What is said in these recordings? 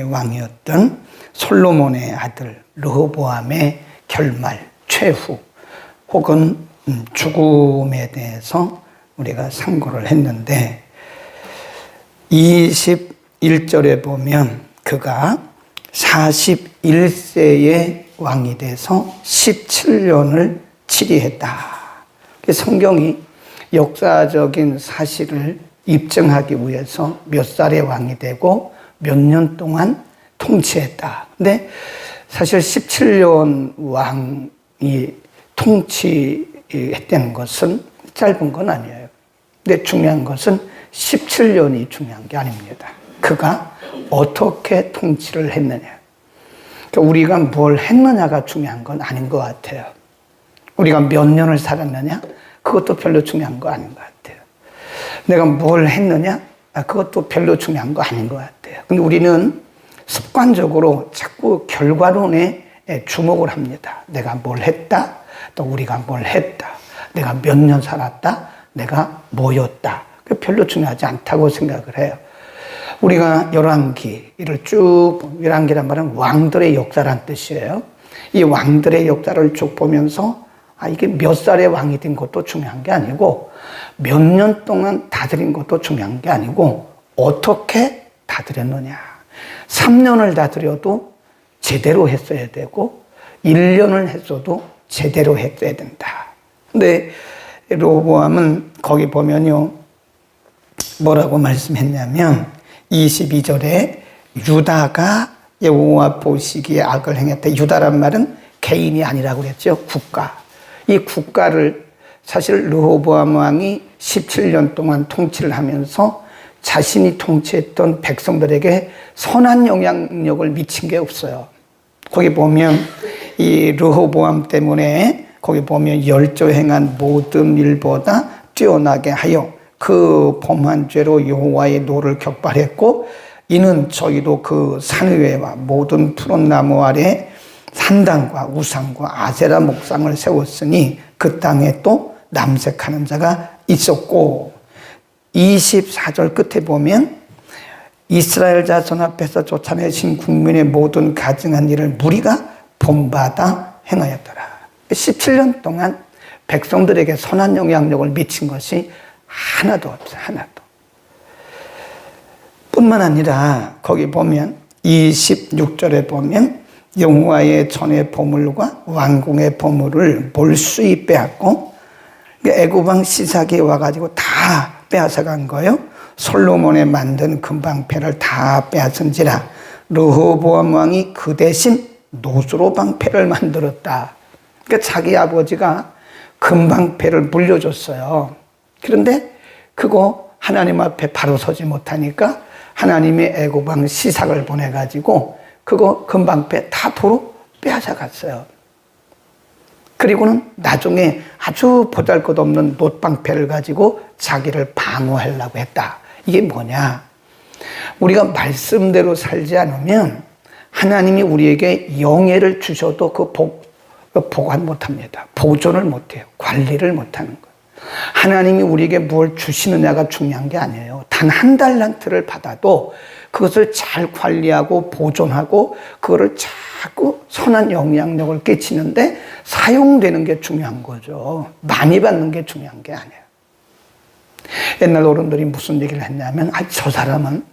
왕이었던 솔로몬의 아들 르호보암의 결말, 최후 혹은 죽음에 대해서 우리가 상고를 했는데 21절에 보면 그가 41세의 왕이 돼서 17년을 치리했다. 성경이 역사적인 사실을 입증하기 위해서 몇 살의 왕이 되고 몇 년 동안 통치했다. 근데 사실 17년 왕이 통치했다는 것은 짧은 건 아니에요. 근데 중요한 것은 17년이 중요한 게 아닙니다. 그가 어떻게 통치를 했느냐. 그러니까 우리가 뭘 했느냐가 중요한 건 아닌 것 같아요. 우리가 몇 년을 살았느냐? 그것도 별로 중요한 거 아닌 것 같아요. 내가 뭘 했느냐? 그것도 별로 중요한 거 아닌 것 같아요. 근데 우리는 습관적으로 자꾸 결과론에 주목을 합니다. 내가 뭘 했다, 또 우리가 뭘 했다, 내가 몇 년 살았다, 내가 뭐였다. 별로 중요하지 않다고 생각을 해요. 우리가 열왕기를 쭉, 열왕기란 말은 왕들의 역사란 뜻이에요. 이 왕들의 역사를 쭉 보면서 이게 몇 살의 왕이 된 것도 중요한 게 아니고 몇 년 동안 다스린 것도 중요한 게 아니고 어떻게 다스렸느냐. 3년을 다스려도 제대로 했어야 되고 1년을 했어도 제대로 했어야 된다. 근데 르호보암은 거기 보면요 뭐라고 말씀했냐면 22절에 유다가 여호와 보시기에 악을 행했다. 유다란 말은 개인이 아니라고 그랬죠. 국가. 이 국가를 사실 르호보암 왕이 17년 동안 통치를 하면서 자신이 통치했던 백성들에게 선한 영향력을 미친 게 없어요. 거기 보면 이 르호보암 때문에 거기 보면 열조 행한 모든 일보다 뛰어나게 하여 그 범한 죄로 여호와의 노를 격발했고 이는 저희도 그 산 위에와 모든 푸른 나무 아래 산당과 우상과 아세라 목상을 세웠으니 그 땅에 또 남색하는 자가 있었고 24절 끝에 보면 이스라엘 자손 앞에서 쫓아내신 국민의 모든 가증한 일을 무리가 본받아 행하였더라. 17년 동안 백성들에게 선한 영향력을 미친 것이 하나도 없어요. 하나도. 뿐만 아니라 거기 보면 26절에 보면 여호와의 전의 보물과 왕궁의 보물을 몰수히 빼앗고 애굽왕 시삭이 와가지고 다 빼앗아간 거예요. 솔로몬에 만든 금방패를 다 빼앗은지라 르호보암 왕이 그 대신 노수로 방패를 만들었다. 그러니까 자기 아버지가 금방패를 물려줬어요. 그런데 그거 하나님 앞에 바로 서지 못하니까 하나님이 애굽왕 시삭을 보내가지고 그거 금방패 다 도로 빼앗아갔어요. 그리고는 나중에 아주 보잘것없는 놋방패를 가지고 자기를 방어하려고 했다. 이게 뭐냐? 우리가 말씀대로 살지 않으면 하나님이 우리에게 영예를 주셔도 그 보관 못합니다. 보존을 못해요. 관리를 못하는 거예요. 하나님이 우리에게 뭘 주시느냐가 중요한 게 아니에요. 단 한 달란트를 받아도 그것을 잘 관리하고 보존하고 그거를 자꾸 선한 영향력을 끼치는데 사용되는 게 중요한 거죠. 많이 받는 게 중요한 게 아니에요. 옛날 어른들이 무슨 얘기를 했냐면 저 사람은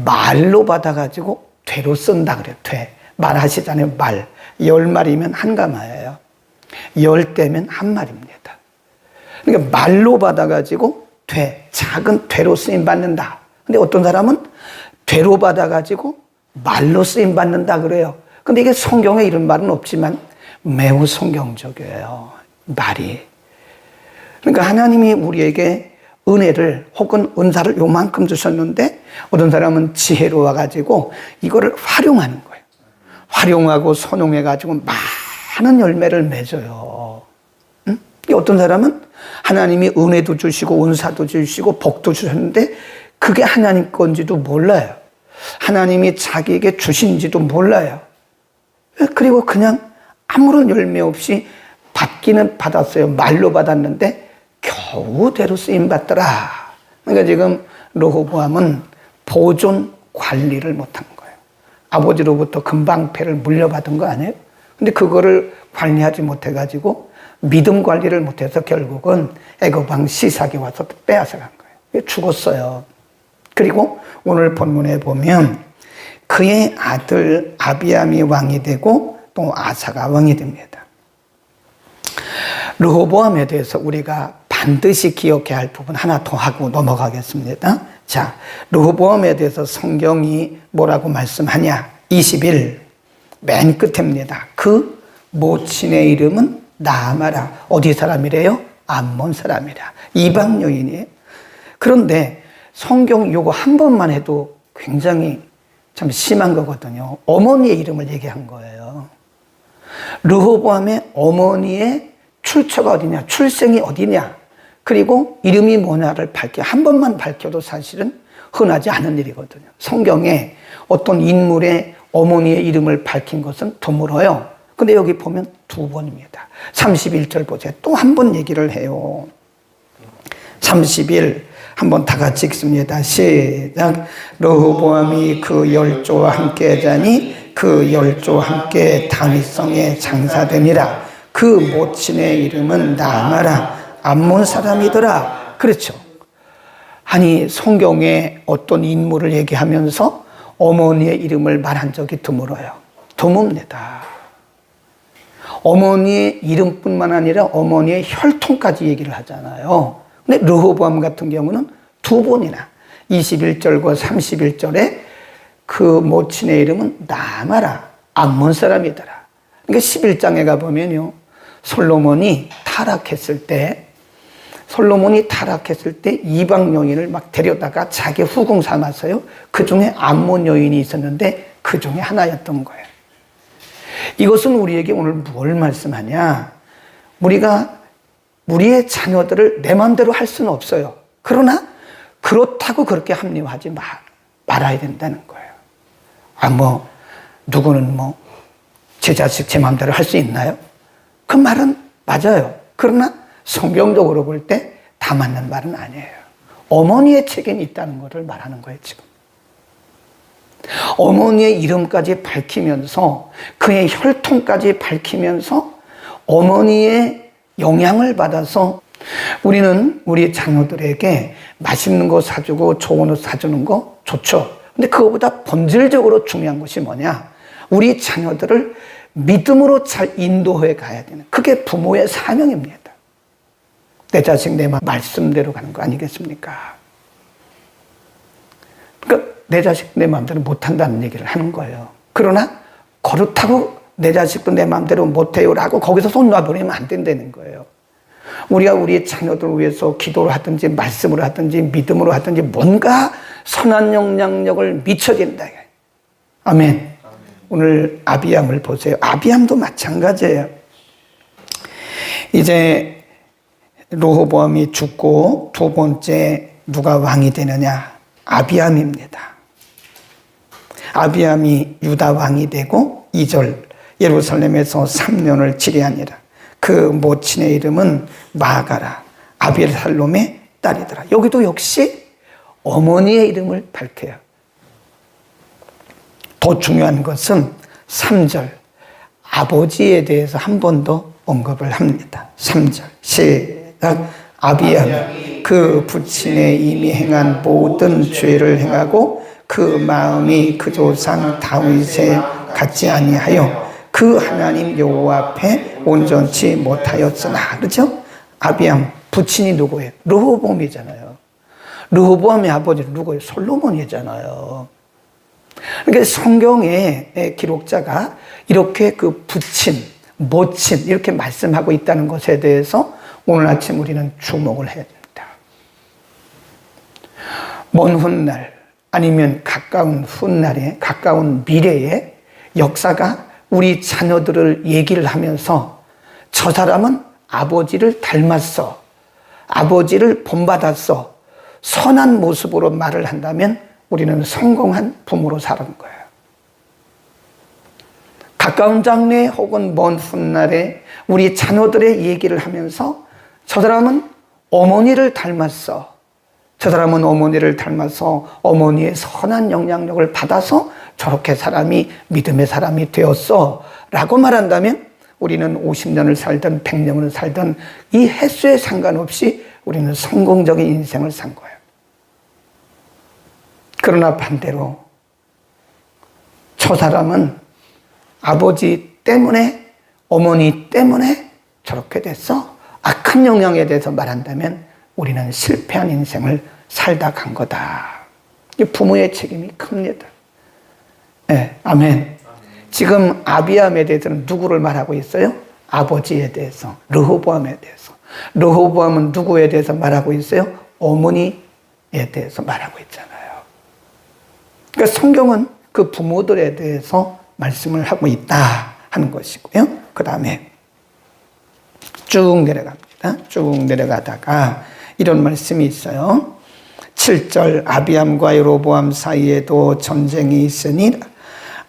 말로 받아가지고 되로 쓴다 그래요. 돼. 말하시잖아요. 말. 10마리면 한 가마예요. 10대면 한 말입니다. 그러니까 말로 받아가지고 돼. 작은 되로 쓰임받는다. 근데 어떤 사람은 되로 받아가지고 말로 쓰임받는다 그래요. 근데 이게 성경에 이런 말은 없지만 매우 성경적이에요. 말이. 그러니까 하나님이 우리에게 은혜를 혹은 은사를 요만큼 주셨는데 어떤 사람은 지혜로 와가지고 이거를 활용하는 거예요. 활용하고 선용해가지고 많은 열매를 맺어요. 응? 어떤 사람은 하나님이 은혜도 주시고 은사도 주시고 복도 주셨는데 그게 하나님 건지도 몰라요. 하나님이 자기에게 주신지도 몰라요. 그리고 그냥 아무런 열매 없이 받기는 받았어요. 말로 받았는데 겨우 대로 쓰임받더라. 그러니까 지금 르호보암은 보존 관리를 못한 거예요. 아버지로부터 금방패를 물려받은 거 아니에요? 근데 그거를 관리하지 못해가지고 믿음 관리를 못해서 결국은 애굽 왕 시삭이 와서 빼앗아 간 거예요. 죽었어요. 그리고 오늘 본문에 보면 그의 아들 아비암이 왕이 되고 또 아사가 왕이 됩니다. 르호보암에 대해서 우리가 반드시 기억해야 할 부분 하나 더 하고 넘어가겠습니다. 자, 르호보암에 대해서 성경이 뭐라고 말씀하냐? 21 맨 끝입니다. 그 모친의 이름은 나아마라. 어디 사람이래요? 암몬 사람이라. 이방 여인이에요. 그런데 성경 요거 한 번만 해도 굉장히 참 심한 거거든요. 어머니의 이름을 얘기한 거예요. 르호보암의 어머니의 출처가 어디냐, 출생이 어디냐, 그리고 이름이 뭐냐를 한 번만 밝혀도 사실은 흔하지 않은 일이거든요. 성경에 어떤 인물의 어머니의 이름을 밝힌 것은 드물어요. 근데 여기 보면 2번입니다. 31절 보세요. 또 한 번 얘기를 해요. 31 한번 다 같이 읽습니다. 시작. 르호보암이 그 열조와 함께 자니 그 열조와 함께 다윗성에 장사되니라. 그 모친의 이름은 나아마라. 암몬 사람이더라. 그렇죠. 아니 성경에 어떤 인물을 얘기하면서 어머니의 이름을 말한 적이 드물어요. 드뭅니다. 어머니의 이름뿐만 아니라 어머니의 혈통까지 얘기를 하잖아요. 근데 르호보암 같은 경우는 2번이나 21절과 31절에 그 모친의 이름은 나아마라. 암몬 사람이더라. 그러니까 11장에 가보면요. 솔로몬이 타락했을 때 이방 여인을 막 데려다가 자기 후궁 삼아서요. 그 중에 암몬 여인이 있었는데 그 중에 하나였던 거예요. 이것은 우리에게 오늘 뭘 말씀하냐? 우리가 우리의 자녀들을 내 마음대로 할 수는 없어요. 그러나 그렇다고 그렇게 합리화하지 말아야 된다는 거예요. 누구는 제 자식 제 마음대로 할 수 있나요? 그 말은 맞아요. 그러나 성경적으로 볼 때 다 맞는 말은 아니에요. 어머니의 책임이 있다는 것을 말하는 거예요, 지금. 어머니의 이름까지 밝히면서 그의 혈통까지 밝히면서 어머니의 영향을 받아서 우리는 우리 자녀들에게 맛있는 거 사주고 좋은 옷 사주는 거 좋죠. 근데 그거보다 본질적으로 중요한 것이 뭐냐? 우리 자녀들을 믿음으로 잘 인도해 가야 되는, 그게 부모의 사명입니다. 내 자식 내 말씀대로 가는 거 아니겠습니까? 그러니까 내 자식 내 마음대로 못한다는 얘기를 하는 거예요. 그러나 그렇다고 내 자식도 내 마음대로 못해요라고 거기서 손 놔버리면 안 된다는 거예요. 우리가 우리 자녀들을 위해서 기도를 하든지 말씀을 하든지 믿음으로 하든지 뭔가 선한 영향력을 미쳐야 된다. 아멘. 오늘 아비암을 보세요. 아비암도 마찬가지예요. 이제 르호보암이 죽고 두 번째 누가 왕이 되느냐? 아비암입니다. 아비암이 유다 왕이 되고 2절 예루살렘에서 3년을 치리하니라. 그 모친의 이름은 마아가라. 아비살롬의 딸이더라. 여기도 역시 어머니의 이름을 밝혀요. 더 중요한 것은 3절 아버지에 대해서 한 번 더 언급을 합니다. 3절 시작. 아비암 그 부친의 이미 행한 모든 죄를 행하고 그 마음이 그 조상 다윗에 같지 아니하여 그 하나님 여호와 앞에 온전치 못하였으나. 그렇죠? 아비암 부친이 누구예요? 르호보암이잖아요. 르호보암의 아버지는 누구예요? 솔로몬이잖아요. 그러니까 성경의 기록자가 이렇게 그 부친, 모친 이렇게 말씀하고 있다는 것에 대해서 오늘 아침 우리는 주목을 해야 됩니다. 먼 훗날 아니면 가까운 훗날에, 가까운 미래에 역사가 우리 자녀들을 얘기를 하면서 저 사람은 아버지를 닮았어, 아버지를 본받았어, 선한 모습으로 말을 한다면 우리는 성공한 부모로 사는 거예요. 가까운 장래 혹은 먼 훗날에 우리 자녀들의 얘기를 하면서 저 사람은 어머니를 닮았어, 저 사람은 어머니를 닮아서 어머니의 선한 영향력을 받아서 저렇게 사람이 믿음의 사람이 되었어 라고 말한다면 우리는 50년을 살든 100년을 살든 이 횟수에 상관없이 우리는 성공적인 인생을 산 거예요. 그러나 반대로 저 사람은 아버지 때문에 어머니 때문에 저렇게 됐어? 악한 영향에 대해서 말한다면 우리는 실패한 인생을 살다 간 거다. 이 부모의 책임이 큽니다. 네, 아멘. 지금 아비암에 대해서는 누구를 말하고 있어요? 아버지에 대해서, 르호보암에 대해서. 르호보암은 누구에 대해서 말하고 있어요? 어머니에 대해서 말하고 있잖아요. 그러니까 성경은 그 부모들에 대해서 말씀을 하고 있다 하는 것이고요. 그 다음에 쭉 내려갑니다. 쭉 내려가다가 이런 말씀이 있어요. 7절 아비암과 여로보암 사이에도 전쟁이 있으니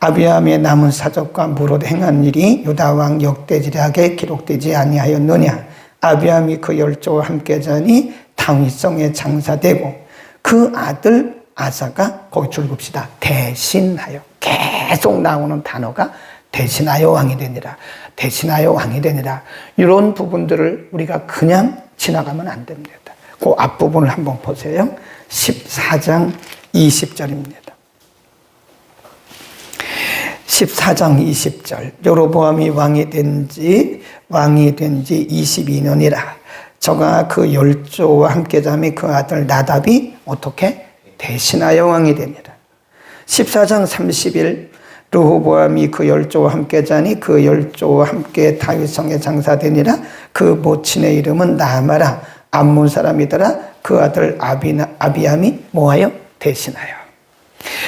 아비암의 남은 사적과 무릇 행한 일이 유다왕 역대지략에 기록되지 아니하였느냐. 아비암이 그 열조와 함께 자니 당위성에 장사되고 그 아들 아사가, 거기 줄급시다, 대신하여. 계속 나오는 단어가 대신하여 왕이 되니라, 대신하여 왕이 되니라. 이런 부분들을 우리가 그냥 지나가면 안 됩니다. 그 앞부분을 한번 보세요. 14장 20절입니다. 14장 20절. 여로보암이 왕이 된 지 22년이라. 저가 그 열조와 함께 자매 그 아들 나답이 어떻게? 대신하여 왕이 되니라. 14장 30일. 르호보암이 그 열조와 함께 자니 그 열조와 함께 다윗성에 장사되니라. 그 모친의 이름은 나아마라. 암몬 사람이더라. 그 아들 아비암이 뭐하여? 대신하여.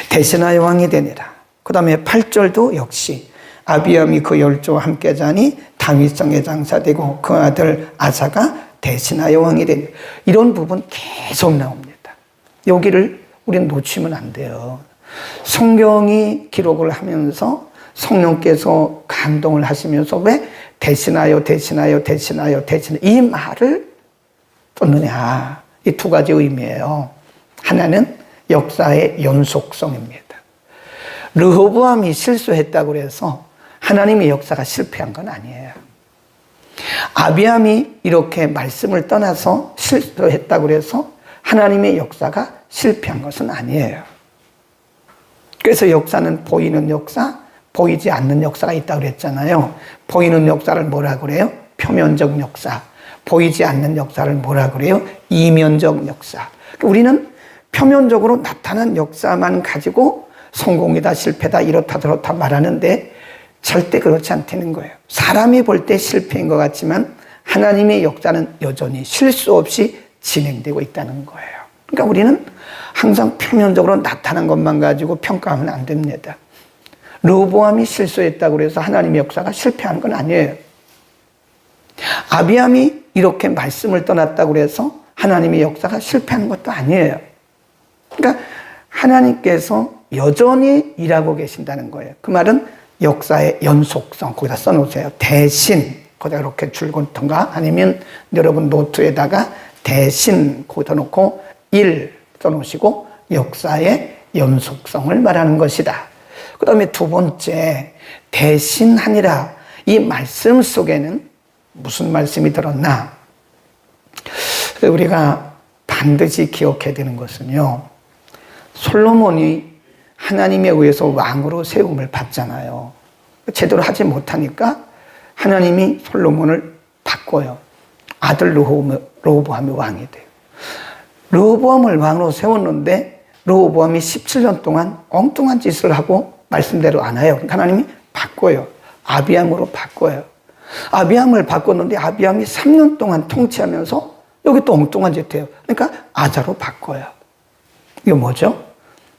대신하여 왕이 되니라. 그 다음에 8절도 역시 아비암이 그 열조와 함께 자니 다윗성에 장사되고 그 아들 아사가 대신하여 왕이 되니라. 이런 부분 계속 나옵니다. 여기를 우리는 놓치면 안 돼요. 성경이 기록을 하면서 성령께서 감동을 하시면서 왜 대신하여 대신하여 대신하여 대신하여 이 말을 썼느냐. 이 두 가지 의미예요. 하나는 역사의 연속성입니다. 르호보암이 실수했다고 해서 하나님의 역사가 실패한 건 아니에요. 아비암이 이렇게 말씀을 떠나서 실수했다고 해서 하나님의 역사가 실패한 것은 아니에요. 그래서 역사는 보이는 역사, 보이지 않는 역사가 있다고 그랬잖아요. 보이는 역사를 뭐라 그래요? 표면적 역사. 보이지 않는 역사를 뭐라 그래요? 이면적 역사. 우리는 표면적으로 나타난 역사만 가지고 성공이다, 실패다, 이렇다, 저렇다 말하는데 절대 그렇지 않다는 거예요. 사람이 볼 때 실패인 것 같지만 하나님의 역사는 여전히 실수 없이 진행되고 있다는 거예요. 그러니까 우리는 항상 표면적으로 나타난 것만 가지고 평가하면 안 됩니다. 르호보암이 실수했다고 해서 하나님의 역사가 실패한 건 아니에요. 아비암이 이렇게 말씀을 떠났다고 해서 하나님의 역사가 실패한 것도 아니에요. 그러니까 하나님께서 여전히 일하고 계신다는 거예요. 그 말은 역사의 연속성, 거기다 써놓으세요. 대신, 거기다 이렇게 줄거든가 아니면 여러분 노트에다가 대신 거기다 놓고 일 써놓으시고 역사의 연속성을 말하는 것이다. 그 다음에 두 번째, 대신하니라. 이 말씀 속에는 무슨 말씀이 들었나? 우리가 반드시 기억해야 되는 것은요, 솔로몬이 하나님에 의해서 왕으로 세움을 받잖아요. 제대로 하지 못하니까 하나님이 솔로몬을 바꿔요. 아들 르호보암이 왕이 돼요. 르호보암을 왕으로 세웠는데 르호보암이 17년 동안 엉뚱한 짓을 하고 말씀대로 안 해요. 그러니까 하나님이 바꿔요. 아비암으로 바꿔요. 아비암을 바꿨는데 아비암이 3년 동안 통치하면서 여기 또 엉뚱한 짓 해요. 그러니까 아자로 바꿔요. 이거 뭐죠?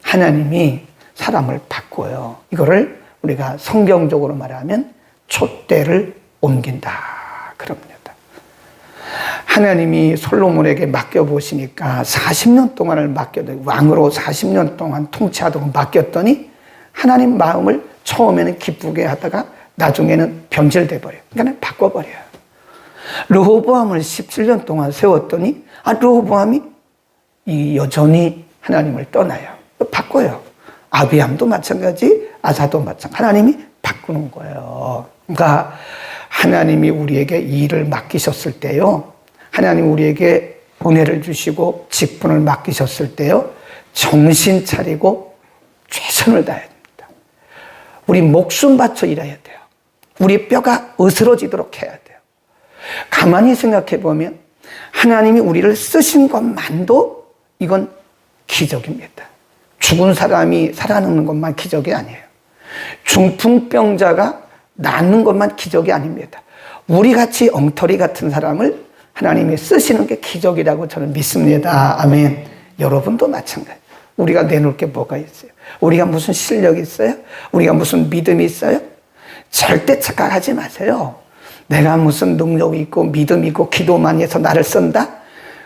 하나님이 사람을 바꿔요. 이거를 우리가 성경적으로 말하면 촛대를 옮긴다 그럽니다. 하나님이 솔로몬에게 맡겨보시니까 40년 동안을 맡겨도 왕으로 40년 동안 통치하도록 맡겼더니 하나님 마음을 처음에는 기쁘게 하다가 나중에는 변질돼 버려요. 그러니까 바꿔버려요. 르호보암을 17년 동안 세웠더니 르호보암이 여전히 하나님을 떠나요. 바꿔요. 아비함도 마찬가지, 아사도 마찬가지. 하나님이 바꾸는 거예요. 그러니까 하나님이 우리에게 일을 맡기셨을 때요, 하나님 우리에게 은혜를 주시고 직분을 맡기셨을 때요, 정신 차리고 최선을 다해야 됩니다. 우리 목숨 바쳐 일해야 돼요. 우리 뼈가 으스러지도록 해야 돼요. 가만히 생각해 보면 하나님이 우리를 쓰신 것만도 이건 기적입니다. 죽은 사람이 살아나는 것만 기적이 아니에요. 중풍병자가 낫는 것만 기적이 아닙니다. 우리같이 엉터리 같은 사람을 하나님이 쓰시는 게 기적이라고 저는 믿습니다. 아멘. 여러분도 마찬가지. 우리가 내놓을 게 뭐가 있어요? 우리가 무슨 실력이 있어요? 우리가 무슨 믿음이 있어요? 절대 착각하지 마세요. 내가 무슨 능력이 있고 믿음이 있고 기도만 해서 나를 쓴다?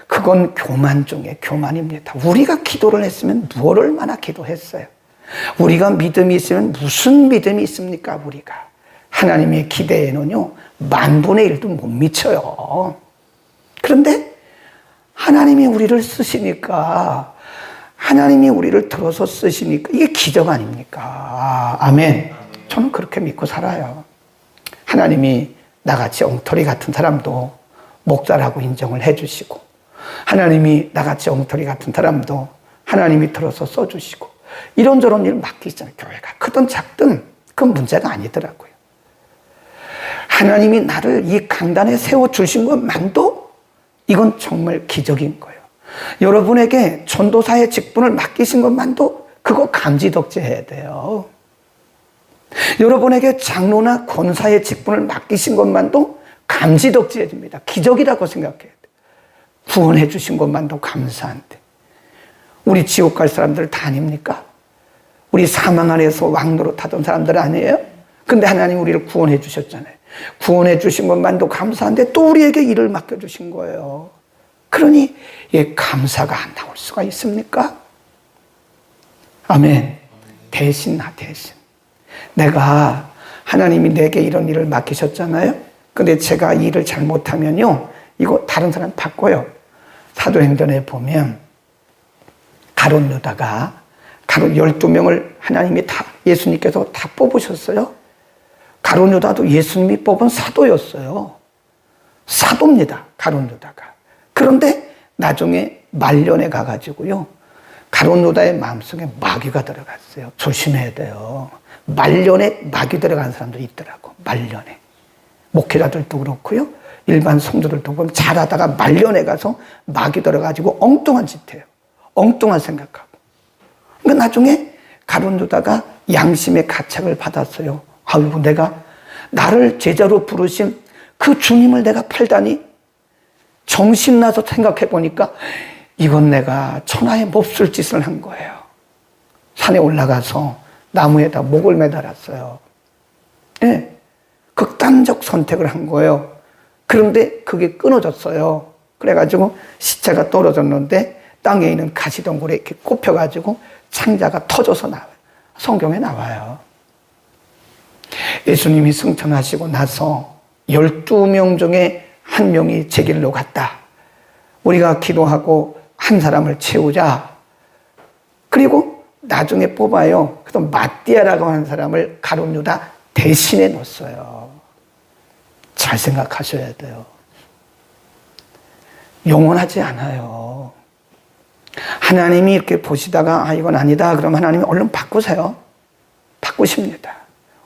그건 교만 중에 교만입니다. 우리가 기도를 했으면 무엇을 얼마나 기도했어요? 우리가 믿음이 있으면 무슨 믿음이 있습니까? 우리가 하나님의 기대에는요 10,000,000,000도 못 미쳐요. 그런데 하나님이 우리를 쓰시니까, 하나님이 우리를 들어서 쓰시니까 이게 기적 아닙니까? 아멘. 저는 그렇게 믿고 살아요. 하나님이 나같이 엉터리 같은 사람도 목자라고 인정을 해주시고, 하나님이 나같이 엉터리 같은 사람도 하나님이 들어서 써주시고, 이런저런 일 맡기잖아요. 교회가 크든 작든 그건 문제가 아니더라고요. 하나님이 나를 이 강단에 세워주신 것만도 이건 정말 기적인 거예요. 여러분에게 전도사의 직분을 맡기신 것만도 그거 감지덕지해야 돼요. 여러분에게 장로나 권사의 직분을 맡기신 것만도 감지덕지해집니다. 기적이라고 생각해야 돼요. 구원해 주신 것만도 감사한데 우리 지옥 갈 사람들 다 아닙니까? 우리 사망 안에서 왕노릇 하던 사람들 아니에요? 근데 하나님 우리를 구원해 주셨잖아요. 구원해 주신 것만도 감사한데 또 우리에게 일을 맡겨주신 거예요. 그러니 감사가 안 나올 수가 있습니까? 아멘. 대신 내가 하나님이 내게 이런 일을 맡기셨잖아요. 근데 제가 일을 잘못하면요 이거 다른 사람 바꿔요. 사도행전에 보면 가룟 유다가 가룟 12명을 하나님이 다 예수님께서 다 뽑으셨어요. 가룟 유다도 예수님이 뽑은 사도였어요. 사도입니다. 가룟 유다가. 그런데 나중에 말년에 가가지고요 가룟 유다의 마음속에 마귀가 들어갔어요. 조심해야 돼요. 말년에 마귀 들어간 사람들이 있더라고. 말년에 목회자들도 그렇고요 일반 성도들도 보면 잘하다가 말년에 가서 마귀 들어가지고 엉뚱한 짓 해요. 엉뚱한 생각하고. 그러니까 나중에 가룟 유다가 양심의 가책을 받았어요. 아이고 내가 나를 제자로 부르신 그 주님을 내가 팔다니. 정신나서 생각해 보니까 이건 내가 천하의 몹쓸 짓을 한 거예요. 산에 올라가서 나무에다 목을 매달았어요. 네, 극단적 선택을 한 거예요. 그런데 그게 끊어졌어요. 그래가지고 시체가 떨어졌는데 땅에 있는 가시덩굴에 이렇게 꼽혀가지고 창자가 터져서 나와요. 성경에 나와요. 예수님이 승천하시고 나서 12명 중에 한 명이 제 길로 갔다. 우리가 기도하고 한 사람을 채우자. 그리고 나중에 뽑아요. 그래서 마띠아라고 하는 사람을 가룟 유다 대신에 넣었어요. 잘 생각하셔야 돼요. 영원하지 않아요. 하나님이 이렇게 보시다가 이건 아니다 그러면 하나님이 얼른 바꾸세요. 바꾸십니다.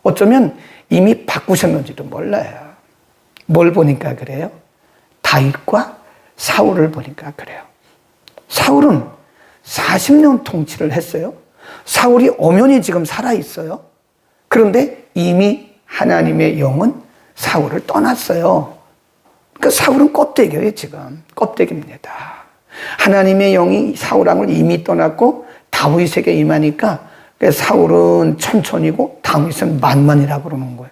어쩌면 이미 바꾸셨는지도 몰라요. 뭘 보니까 그래요? 다윗과 사울을 보니까 그래요. 사울은 40년 통치를 했어요. 사울이 엄연히 지금 살아있어요. 그런데 이미 하나님의 영은 사울을 떠났어요. 그러니까 사울은 껍데기예요. 지금 껍데기입니다. 하나님의 영이 사울왕을 이미 떠났고 다윗에게 임하니까 사울은 천천히고 다윗은 만만이라고 그러는 거예요.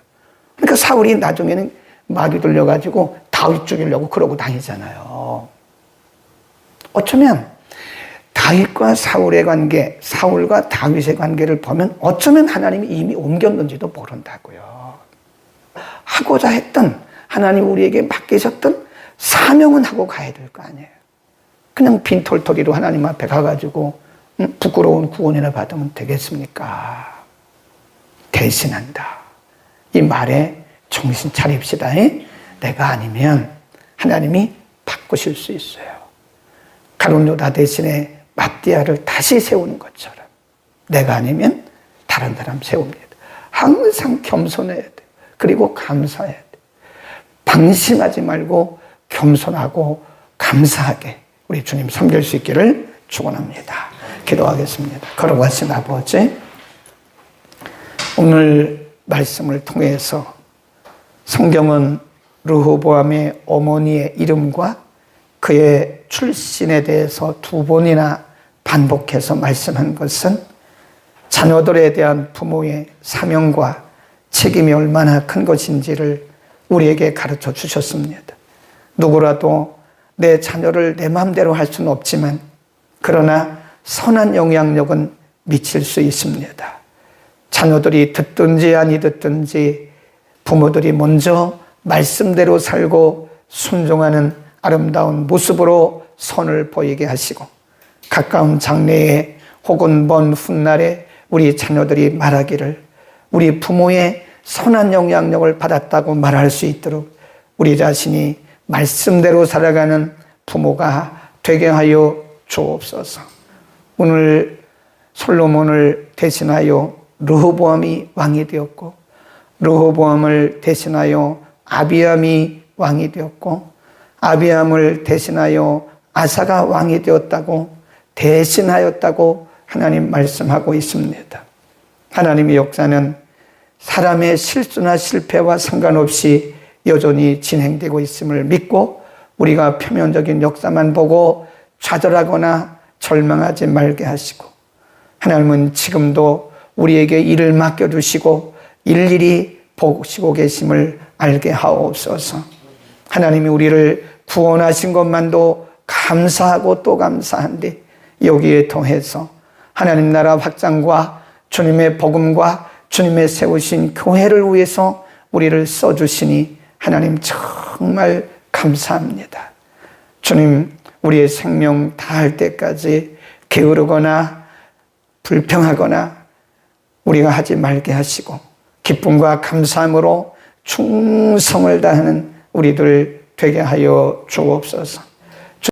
그러니까 사울이 나중에는 마귀 들려가지고 다윗 죽이려고 그러고 다니잖아요. 어쩌면 다윗과 사울의 관계, 사울과 다윗의 관계를 보면 어쩌면 하나님이 이미 옮겼는지도 모른다고요. 하고자 했던 하나님 우리에게 맡기셨던 사명은 하고 가야 될 거 아니에요. 그냥 빈털터리로 하나님 앞에 가가지고 부끄러운 구원이나 받으면 되겠습니까? 대신한다. 이 말에 정신 차립시다. 내가 아니면 하나님이 바꾸실 수 있어요. 가룟 유다 대신에 마띠아를 다시 세우는 것처럼 내가 아니면 다른 사람 세웁니다. 항상 겸손해야 돼요. 그리고 감사해야 돼요. 방심하지 말고 겸손하고 감사하게 우리 주님 섬길 수 있기를 축원합니다. 기도하겠습니다. 걸어가신 아버지, 오늘 말씀을 통해서 성경은 르호보암의 어머니의 이름과 그의 출신에 대해서 두 번이나 반복해서 말씀한 것은 자녀들에 대한 부모의 사명과 책임이 얼마나 큰 것인지를 우리에게 가르쳐 주셨습니다. 누구라도 내 자녀를 내 마음대로 할 수는 없지만 그러나 선한 영향력은 미칠 수 있습니다. 자녀들이 듣든지 아니 듣든지 부모들이 먼저 말씀대로 살고 순종하는 아름다운 모습으로 선을 보이게 하시고 가까운 장래에 혹은 먼 훗날에 우리 자녀들이 말하기를 우리 부모의 선한 영향력을 받았다고 말할 수 있도록 우리 자신이 말씀대로 살아가는 부모가 되게 하여 주옵소서. 오늘 솔로몬을 대신하여 르호보암이 왕이 되었고 르호보암을 대신하여 아비암이 왕이 되었고 아비암을 대신하여 아사가 왕이 되었다고 대신하였다고 하나님 말씀하고 있습니다. 하나님의 역사는 사람의 실수나 실패와 상관없이 여전히 진행되고 있음을 믿고 우리가 표면적인 역사만 보고 좌절하거나 절망하지 말게 하시고 하나님은 지금도 우리에게 일을 맡겨주시고 일일이 보시고 계심을 알게 하옵소서. 하나님이 우리를 구원하신 것만도 감사하고 또 감사한데 여기에 더해서 하나님 나라 확장과 주님의 복음과 주님의 세우신 교회를 위해서 우리를 써주시니 하나님 정말 감사합니다. 주님, 우리의 생명 다할 때까지 게으르거나 불평하거나 우리가 하지 말게 하시고 기쁨과 감사함으로 충성을 다하는 우리들 되게 하여 주옵소서.